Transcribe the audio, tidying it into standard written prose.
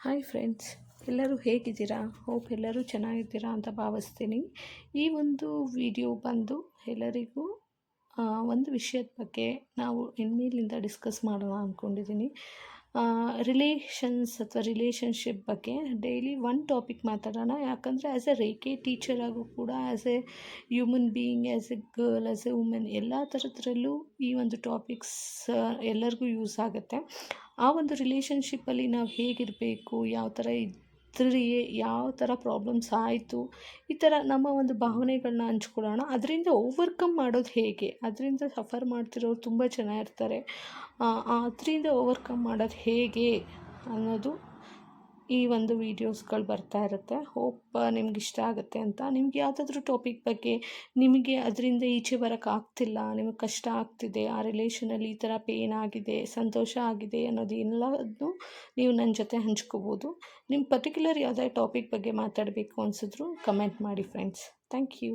Hi friends, ಎಲ್ಲರೂ ಹೇಗಿದ್ದೀರಾ? Hope ಎಲ್ಲರೂ ಚೆನ್ನಾಗಿದ್ದೀರಾ ಅಂತ ಭಾವಿಸ್ತೀನಿ. ಈ ಒಂದು ವಿಡಿಯೋ ಬಂದು ಎಲ್ಲರಿಗೂ ಒಂದು ವಿಷಯದ ಬಗ್ಗೆ ನಾವು ಇನ್ಮೇಲಿಂದ ಡಿಸ್ಕಸ್ ಮಾಡೋಣ ಅಂದ್ಕೊಂಡಿದ್ದೀನಿ. ರಿಲೇಷನ್ಸ್ ಅಥವಾ ರಿಲೇಷನ್ಶಿಪ್ ಬಗ್ಗೆ ಡೈಲಿ ಒಂದು ಟಾಪಿಕ್ ಮಾತಾಡೋಣ. ಯಾಕಂದರೆ ಆ್ಯಸ್ ಎ ರೇಖೆ ಟೀಚರ್ ಆಗು ಕೂಡ, as A human being, as A girl, as A women, ಎಲ್ಲ ಥರದ್ರಲ್ಲೂ ಈ ಒಂದು ಟಾಪಿಕ್ಸ್ ಎಲ್ಲರಿಗೂ ಯೂಸ್ ಆಗುತ್ತೆ. ಆ ಒಂದು ರಿಲೇಷನ್ಶಿಪ್ಪಲ್ಲಿ ನಾವು ಹೇಗಿರಬೇಕು, ಯಾವ ಥರ ಇದ್ದರೆ ಯಾವ ಥರ ಪ್ರಾಬ್ಲಮ್ಸ್ ಆಯಿತು, ಈ ಥರ ನಮ್ಮ ಒಂದು ಭಾವನೆಗಳನ್ನ ಹಂಚ್ಕೊಳ್ಳೋಣ. ಅದರಿಂದ ಓವರ್ಕಮ್ ಮಾಡೋದು ಹೇಗೆ, ಅದರಿಂದ ಸಫರ್ ಮಾಡ್ತಿರೋರು ತುಂಬ ಜನ ಇರ್ತಾರೆ. ಅದರಿಂದ ಓವರ್ಕಮ್ ಮಾಡೋದು ಹೇಗೆ ಅನ್ನೋದು ಈ ಒಂದು ವೀಡಿಯೋಸ್ಗಳು ಬರ್ತಾ ಇರುತ್ತೆ. ಹೋಪ್ ನಿಮ್ಗೆ ಇಷ್ಟ ಆಗುತ್ತೆ ಅಂತ. ನಿಮ್ಗೆ ಯಾವುದಾದ್ರೂ ಟಾಪಿಕ್ ಬಗ್ಗೆ, ನಿಮಗೆ ಅದರಿಂದ ಈಚೆ ಬರೋಕ್ಕಾಗ್ತಿಲ್ಲ, ನಿಮಗೆ ಕಷ್ಟ ಆಗ್ತಿದೆ, ಆ ರಿಲೇಷನಲ್ಲಿ ಈ ಥರ ಪೇನ್ ಆಗಿದೆ, ಸಂತೋಷ ಆಗಿದೆ ಅನ್ನೋದು ಎಲ್ಲದನ್ನು ನೀವು ನನ್ನ ಜೊತೆ ಹಂಚ್ಕೋಬೋದು. ನಿಮ್ಮ ಪರ್ಟಿಕ್ಯುಲರ್ ಯಾವುದೇ ಟಾಪಿಕ್ ಬಗ್ಗೆ ಮಾತಾಡಬೇಕು ಅನಿಸಿದ್ರು ಕಮೆಂಟ್ ಮಾಡಿ ಫ್ರೆಂಡ್ಸ್. Thank you.